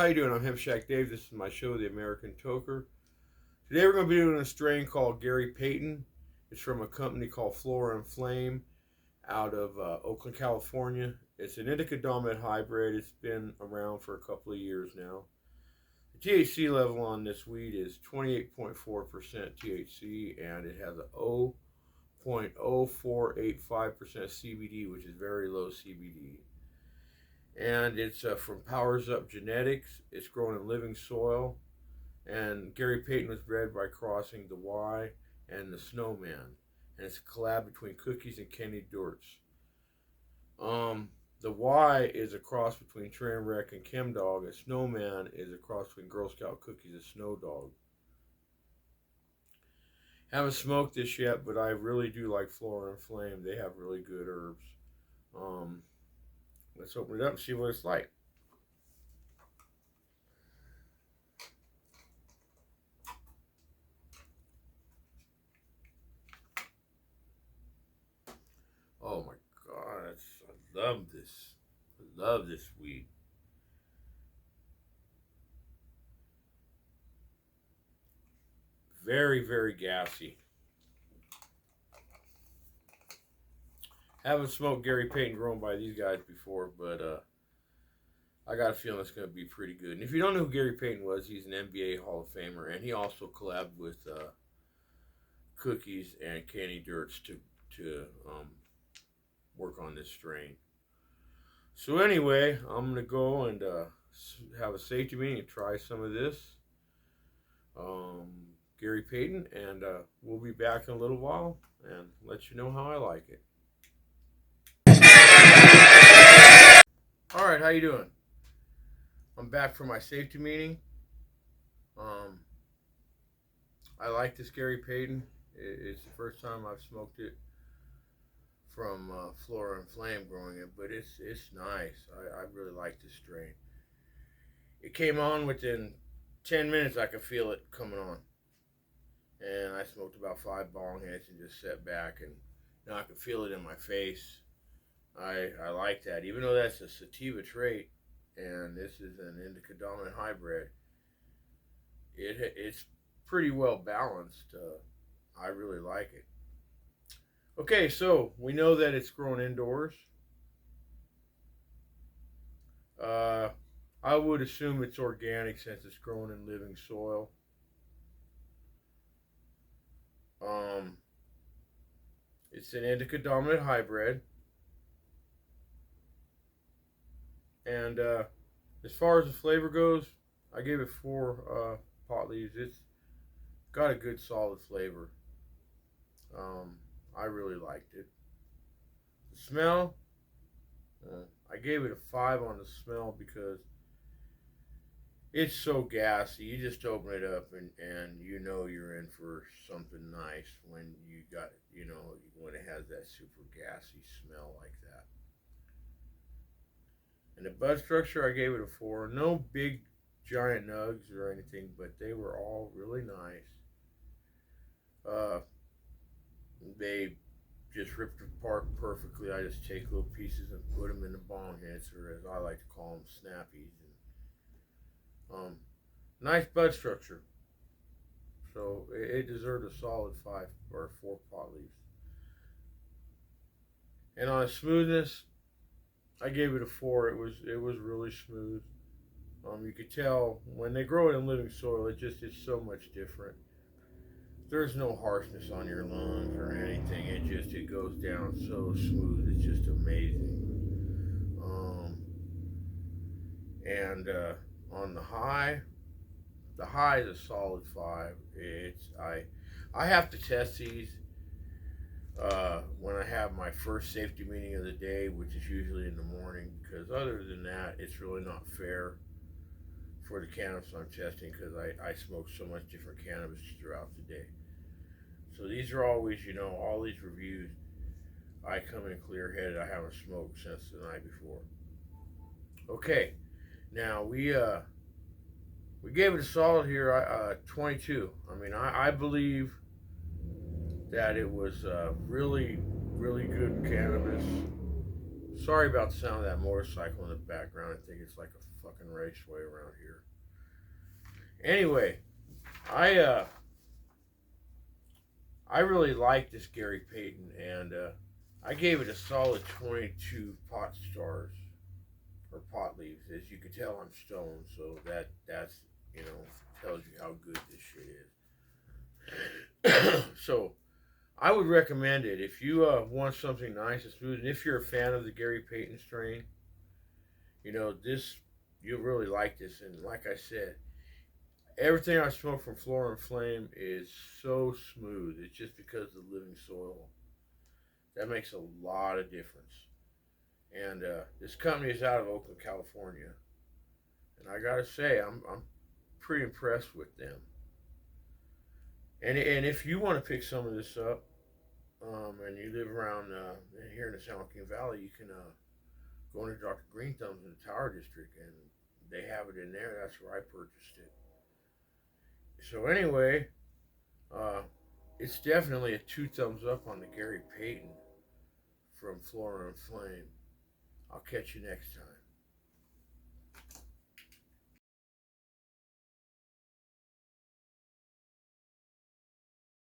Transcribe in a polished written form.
how you doing? I'm Hemp Shack Dave. This is my show, The American Toker. Today we're going to be doing a strain called Gary Payton. It's from a company called Flora Flame out of Oakland, California. It's an indica dominant hybrid. It's been around for a couple of years now. The THC level on this weed is 28.4% THC, and it has a 0.0485% CBD, which is very low CBD. And it's from Powers Up Genetics. It's grown in living soil. And Gary Payton was bred by crossing the Y and the Snowman. And it's a collab between Cookies and Kenny Dortz. The Y is a cross between Trainwreck and Chemdog. And Snowman is a cross between Girl Scout Cookies and Snow Dog. Haven't smoked this yet, but I really do like Flora Flame. They have really good herbs. Let's open it up and see what it's like. Oh my God, I love this. I love this weed. Very, very gassy. Haven't smoked Gary Payton grown by these guys before, but I got a feeling it's going to be pretty good. And if you don't know who Gary Payton was, he's an NBA Hall of Famer, and he also collabed with Cookies and Kenny Dortz to work on this strain. So anyway, I'm going to go and have a safety meeting and try some of this Gary Payton, and we'll be back in a little while and let you know how I like it. All right, how you doing? I'm back from my safety meeting. I like this Gary Payton. It's the first time I've smoked it from Flora Flame growing it, but it's nice. I really like this strain. It came on within 10 minutes. I could feel it coming on, and I smoked about 5 bong hits and just sat back, and now I can feel it in my face. I like that, even though that's a sativa trait, and this is an indica dominant hybrid. It's pretty well balanced. I really like it. Okay, so we know that it's grown indoors. I would assume it's organic since it's grown in living soil. It's an indica dominant hybrid. And as far as the flavor goes, I gave it 4 pot leaves. It's got a good solid flavor. I really liked it. The smell, I gave it a 5 on the smell because it's so gassy. You just open it up and you know you're in for something nice when you got it, you know, when it has that super gassy smell like that. And the bud structure, I gave it a 4. No big giant nugs or anything, but they were all really nice. They just ripped apart perfectly. I just take little pieces and put them in the bong hits, or as I like to call them, snappies. And, nice bud structure. So it deserved a solid 5 or 4 pot leaves. And on smoothness, I gave it a 4. It was really smooth. You could tell when they grow it in living soil, it's so much different. There's no harshness on your lungs or anything. It goes down so smooth. It's just amazing. And on the high is a solid 5. I have to test these when I have my first safety meeting of the day, which is usually in the morning, because other than that, it's really not fair for the cannabis I'm testing, because I smoke so much different cannabis throughout the day. So these are always, you know, all these reviews, I come in clear-headed. I haven't smoked since the night before. Okay, now we gave it a solid here, 22. I mean, I believe that it was really, really good cannabis. Sorry about the sound of that motorcycle in the background. I think it's like a fucking raceway around here. Anyway, I really like this Gary Payton, and I gave it a solid 22 pot stars, or pot leaves. As you can tell, I'm stoned, so that's tells you how good this shit is. So I would recommend it if you want something nice and smooth, and if you're a fan of the Gary Payton strain, this you'll really like this. And like I said, everything I smoke from Flora Flame is so smooth. It's just because of the living soil. That makes a lot of difference. And this company is out of Oakland, California, and I gotta say, I'm pretty impressed with them. And if you want to pick some of this up, and you live around here in the San Joaquin Valley, you can go into Dr. Green Thumbs in the Tower District, and they have it in there. That's where I purchased it. So anyway, it's definitely a 2 thumbs up on the Gary Payton from Flora and Flame. I'll catch you next time.